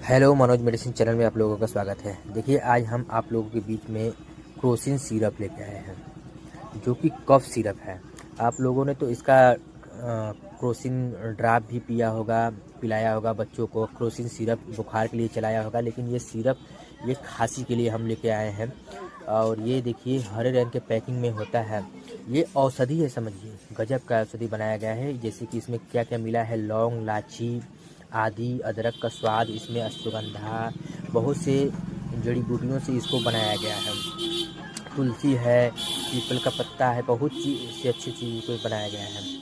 Hello Manoj medicine channel में आप लोगों का स्वागत है। देखिए आज हम आप लोगों के बीच में क्रोसिन सिरप लेके आए हैं जो कि कफ सिरप है। आप लोगों ने तो इसका क्रोसिन ड्राप भी पिलाया होगा बच्चों को, क्रोसिन सिरप बुखार के लिए चलाया होगा, लेकिन ये सिरप ये खांसी के लिए हम लेके आए हैं। और ये देखिए हरे रंग के पैकिंग में होता है। ये औषधि है, समझिए गजब का औषधि बनाया गया है। जैसे कि इसमें क्या क्या मिला है, लौंग, इलायची आदि, अदरक का स्वाद, इसमें अश्वगंधा, बहुत से जड़ी बूटियों से इसको बनाया गया है। तुलसी है, पीपल का पत्ता है, बहुत चीज़ से अच्छी चीज़ को बनाया गया है।